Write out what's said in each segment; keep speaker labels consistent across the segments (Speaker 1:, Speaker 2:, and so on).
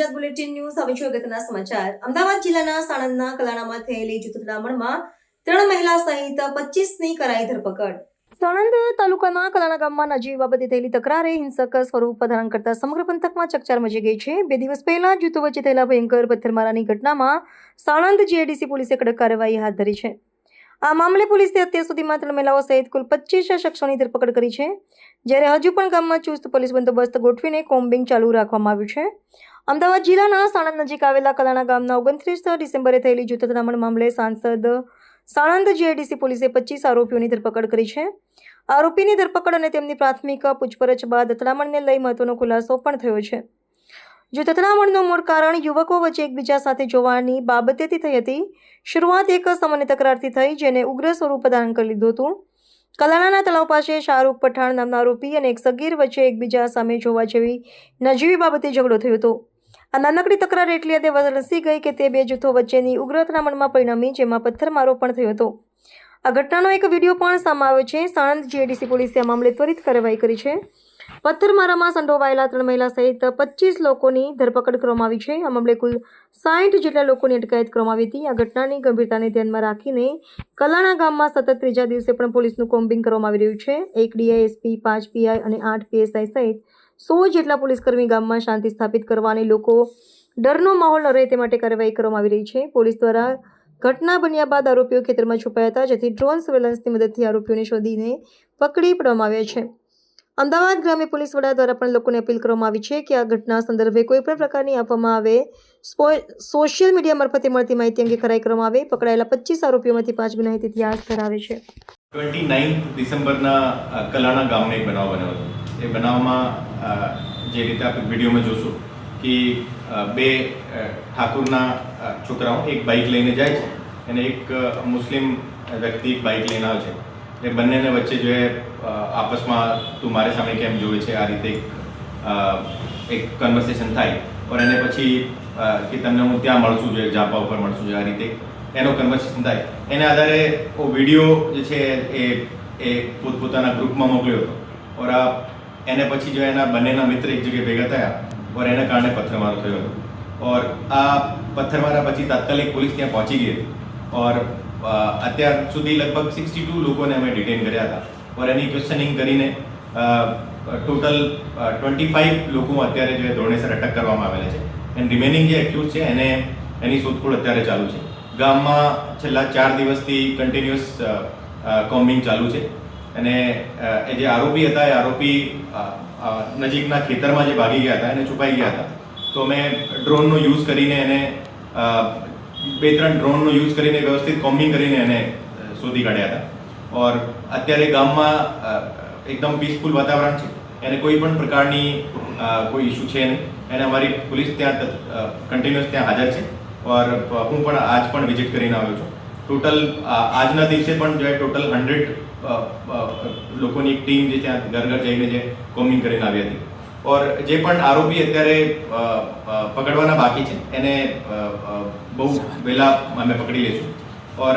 Speaker 1: Gujarat bulletin news હવે છે અગત્યના સમાચાર। અમદાવાદ જિલ્લાના સાણંદના કલાણામાં થયેલી જૂથ અથડામણમાં 3 મહિલા સહિત 25ની કરાઈ ધરપકડ। સાણંદ તાલુકાના કલાણા ગામમાં નજીવી બાબતે થયેલી તકરારે હિંસક સ્વરૂપ ધારણ કરતા સમગ્ર પંથકમાં ચકચાર મચી ગઈ છે। 2 દિવસ પહેલા જૂથો વચ્ચે થયેલા ભયંકર પથ્થરમારાની ઘટનામાં સાણંદ જીઆઈડીસી પોલીસે કડક કાર્યવાહી હાથ ધરી છે। આ મામલે પોલીસે અત્યાર સુધીમાં 3 મહિલાઓ સહિત કુલ 25 શખ્સોની ધરપકડ કરી છે, જ્યારે હજુ પણ ગામમાં ચુસ્ત પોલીસ બંદોબસ્ત ગોઠવીને કોમ્બિંગ ચાલુ રાખવામાં આવ્યું છે। અમદાવાદ જિલ્લાના સાણંદ નજીક આવેલા કલાણા ગામના 29 ડિસેમ્બરે થયેલી જૂથ અથડામણ મામલે સાણંદ જીઆઈડીસી પોલીસે 25 આરોપીઓની ધરપકડ કરી છે। આરોપીની ધરપકડ અને તેમની પ્રાથમિક પૂછપરછ બાદ અથડામણને લઈ મહત્વનો ખુલાસો પણ થયો છે। જૂથ અથડામણનું મૂળ કારણ યુવકો વચ્ચે એકબીજા સાથે જોવાની બાબતેથી થઈ હતી। શરૂઆત એક સામાન્ય તકરારથી થઈ, જેને ઉગ્ર સ્વરૂપ ધારણ કરી લીધું હતું। કલાણાના તળાવ પાસે શાહરૂખ પઠાણ નામના આરોપી અને એક સગીર વચ્ચે એકબીજા સામે જોવા જેવી નજીવી બાબતે ઝઘડો થયો હતો। આ નાનકડી તકરાર એટલી હદે વરસી ગઈ કે તે બે જૂથો વચ્ચેની ઉગ્ર અથડામણમાં પરિણમી, જેમાં પથ્થરમારો પણ થયો હતો। આ ઘટનાનો એક વિડીયો પણ સામે આવ્યો છે। સાણંદ જીઆઈડીસી પોલીસે આ મામલે ત્વરિત કાર્યવાહી કરી છે। પથ્થરમારામાં સંડોવાયેલા 3 મહિલા સહિત 25 લોકોની ધરપકડ કરવામાં આવી છે। આ મામલે કુલ 60 જેટલા લોકોની અટકાયત કરવામાં આવી હતી। આ ઘટનાની ગંભીરતાને ધ્યાનમાં રાખીને કલાણા ગામમાં સતત 3જા દિવસે પણ પોલીસનું કોમ્બિંગ કરવામાં આવી રહ્યું છે। 1 ડીઆઈએસપી, 5 પીઆઈ અને 8 પીએસઆઈ સહિત 100 જેટલા પોલીસકર્મી ગામમાં શાંતિ સ્થાપિત કરવા અને લોકો ડરનો માહોલ ન રહે તે માટે કાર્યવાહી કરવામાં આવી રહી છે। પોલીસ દ્વારા ઘટના બન્યા બાદ આરોપીઓ ખેતરમાં છુપાયા હતા, જેથી ડ્રોન સર્વેલન્સની મદદથી આરોપીઓને શોધીને પકડી પાડવામાં આવ્યા છે। અમદાવાદ ગ્રામ્ય પોલીસ વડા દ્વારા પણ લોકોને અપીલ કરવામાં આવી છે કે આ ઘટના સંદર્ભે કોઈપણ પ્રકારની આપવામાં આવે સોશિયલ મીડિયા મારફતે મળતી માહિતી અંગે ખરાઈ કરવામાં આવે। પકડાયેલા 25 આરોપીઓમાંથી 5 ગુનાહિત ઇતિહાસ ધરાવે છે।
Speaker 2: 29 ડિસેમ્બરના કલાણા ગામમાં એક બનાવ બન્યો હતો। એ બનાવમાં જે રીતે આપ વિડીયોમાં જોશો કે બે ઠાકુરના છોકરાઓ એક બાઇક લઈને જાય છે અને એક મુસ્લિમ વ્યક્તિ એક બાઇક લઈને આવે છે। એ બંનેને વચ્ચે જો આપસમાં તું મારે સામે કેમ જોવે છે આ રીતે એક કન્વર્સેશન થાય और એને પછી કે તમને હું ત્યાં મળશું જોઈએ, જાપા ઉપર મળશું જોઈએ, આ રીતે એનો કન્વર્સેશન થાય। એના આધારે વિડીયો જે છે એ પોતપોતાના ગ્રુપમાં મોકલ્યો હતો और એને પછી જો એના બંનેના મિત્ર એક જગ્યાએ ભેગા થયા और એના કારણે પથ્થરમારો થયો હતો और આ પથ્થરમારા પછી તાત્કાલિક પોલીસ ત્યાં પહોંચી ગઈ હતી और અત્યાર સુધી લગભગ 62 લોકોને અમે ડિટેન કર્યા હતા और એની ક્વેશ્ચનિંગ કરીને ટોટલ 25 લોકો અત્યારે જે ધોરણેસર અટક કરવામાં આવેલા છે એન્ડ રિમેનિંગ જે એક્યુઝ છે એને એની શોધખોળ અત્યારે ચાલુ છે। ગામમાં છેલ્લા 4 દિવસથી કન્ટિન્યુઅસ કોમ્બિંગ ચાલુ છે અને એ જે આરોપી હતા એ આરોપી નજીકના ખેતરમાં જે ભાગી ગયા હતા એને છુપાઈ ગયા હતા। તો મેં ડ્રોનનો યુઝ કરીને એને 2-3 ડ્રોનનો યુઝ કરીને વ્યવસ્થિત કોમ્બિંગ કરીને એને શોધી કાઢ્યા હતા और અત્યારે ગામમાં એકદમ પીસફુલ વાતાવરણ છે। એને કોઈ પણ પ્રકારની કોઈ ઇસ્યુ છે નહીં। એને અમારી પોલીસ ત્યાં કન્ટિન્યુઅસ ત્યાં હાજર છે और હું પણ આજ પણ વિઝિટ કરીને આવ્યો છું। ટોટલ આજના દિવસે પણ જો ટોટલ 100 લોકોની એક ટીમ જે ત્યાં ઘર ઘર જઈને જે કોમ્બિંગ કરીને આવી હતી और જે પણ આરોપી અત્યારે પકડવાના બાકી છે એને બહુ વહેલા અમે પકડી લઈશું और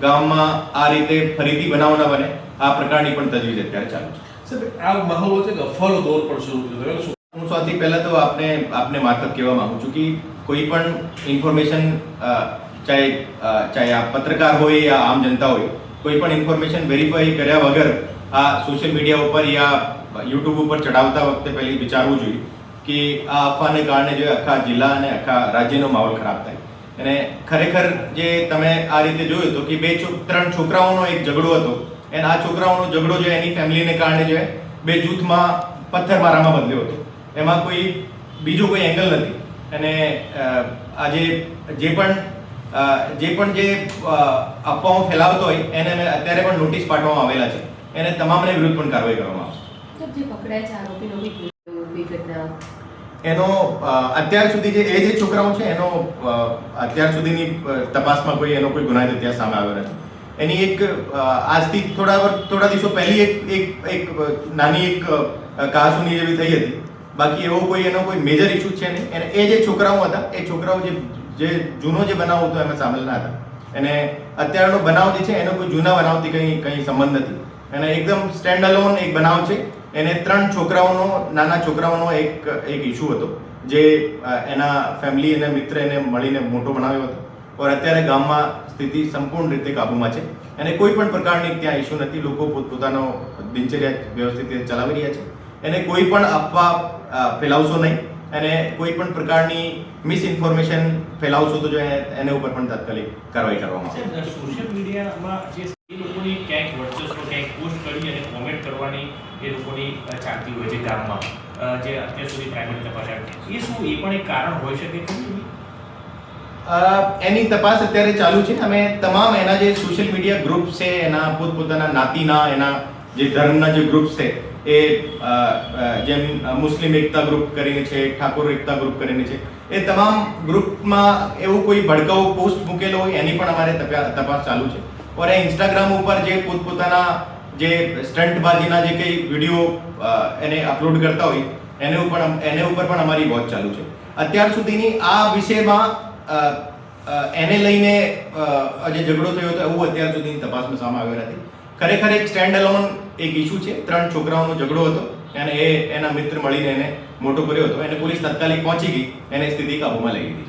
Speaker 2: ગામમાં આ રીતે ફરીથી બનાવ ન બને આ પ્રકારની પણ તજવીજ અત્યારે ચાલુ છે।
Speaker 3: સાહેબ, આ માહોલ વચ્ચે ગફાલો દોર પણ શરૂ થયો છે।
Speaker 2: હું સૌથી પહેલાં તો આપને મારફત કહેવા માગું છું કે કોઈ પણ ઇન્ફોર્મેશન ચાહે આ પત્રકાર હોય યા આમ જનતા હોય, કોઈ પણ ઇન્ફોર્મેશન વેરીફાઈ કર્યા વગર આ સોશિયલ મીડિયા ઉપર યા યુટ્યુબ ઉપર ચડાવતા વખતે પહેલી વિચારવું જોઈએ કે આ અફવાને કારણે જો આખા જિલ્લા અને આખા રાજ્યનો માહોલ ખરાબ થાય। અને ખરેખર જે તમે આ રીતે જોયું તો કે 3 છોકરાઓનો એક ઝઘડો હતો અને આ છોકરાઓનો ઝઘડો જો એની ફેમિલીને કારણે જો બે જૂથમાં પથ્થરમારામાં બદલ્યો હતો। એમાં કોઈ બીજો કોઈ એંગલ નથી અને આજે જે પણ અફવાઓ ફેલાવતો હોય એને અત્યારે પણ નોટિસ પાઠવવામાં આવેલા છે। એને તમામને વિરુદ્ધ પણ કાર્યવાહી કરવામાં આવશે। એનો અત્યાર સુધી જે છોકરાઓ છે એનો અત્યાર સુધીની તપાસમાં એનો કોઈ ગુનાહિત ઇતિહાસ સામે આવ્યો નથી। એની એક આજથી થોડા દિવસો પહેલી એક નાની એક કહાસુની જેવી થઈ હતી। બાકી એવો એનો કોઈ મેજર ઇસ્યુ છે નહીં। અને એ જે છોકરાઓ હતા એ છોકરાઓ જે જૂનો જે બનાવ હતો એમાં સામેલ ના હતા। અને અત્યારનો બનાવ જે છે એનો કોઈ જૂના બનાવથી કંઈ સંબંધ નથી। અને એકદમ સ્ટેન્ડ અલોન એક બનાવ છે। એને 3 છોકરાઓનો નાના છોકરાઓનો એક ઇસ્યુ હતો જે એના ફેમિલી અને મિત્ર એને મળીને મોટો બનાવ્યો હતો और અત્યારે ગામમાં સ્થિતિ સંપૂર્ણ રીતે કાબૂમાં છે અને કોઈ પણ પ્રકારની ત્યાં ઇસ્યુ નથી. લોકો પોતપોતાનો દિનચર્યા વ્યવસ્થિત રીતે ચલાવી રહ્યા છે. એને કોઈ પણ અફવા ફેલાવશો નહીં અને કોઈ પણ પ્રકારની મિસઇન્ફોર્મેશન ફેલાવશો તો જો એને ઉપર પણ તાત્કાલિક કાર્યવાહી કરવામાં આવશે.
Speaker 4: સોશિયલ મીડિયામાં જે એ લોકોની ક્યાંક વર્ચસ્વ ક્યાંક પોસ્ટ કરી અને કોમેન્ટ કરવાની એ લોકોની ચાલતી હોય છે ગામમાં, જે અત્યાર સુધી પ્રાઇમરી તપાસ એ શું એ પણ એક કારણ હોઈ શકે ખરું?
Speaker 2: એની તપાસ અત્યારે ચાલુ છે. અમે તમામ એના જે સોશિયલ મીડિયા ગ્રુપ્સ છે, એના પોતપોતાના નાતીના એના જે ધર્મના જે ગ્રુપ્સ છે, એ જેમ મુસ્લિમ એકતા ગ્રુપ કરીને છે, ઠાકોર એકતા ગ્રુપ કરીને છે, એ તમામ ગ્રુપમાં એવું કોઈ ભડકાઉ પોસ્ટ મૂકેલો હોય એની પણ અમારે તપાસ ચાલુ છે. और એ ઇન્સ્ટાગ્રામ ઉપર જે પોતપોતાના જે સ્ટન્ટબાજીના જે કંઈ વિડીયો એને અપલોડ કરતા હોય એને ઉપર પણ અમારી વોચ ચાલુ છે. અત્યાર સુધીની આ વિષયમાં એને લઈને જે ઝઘડો થયો હતો એવું અત્યાર સુધીની તપાસમાં સામે આવ્યો નથી. ખરેખર એક સ્ટેન્ડ અલોન એક ઇસ્યુ છે. 3 છોકરાઓનો ઝઘડો હતો અને એના મિત્ર મળીને એને મોટો કર્યો હતો. એને પોલીસ તાત્કાલિક પહોંચી ગઈ, એને સ્થિતિ કાબૂમાં લઈ લીધી.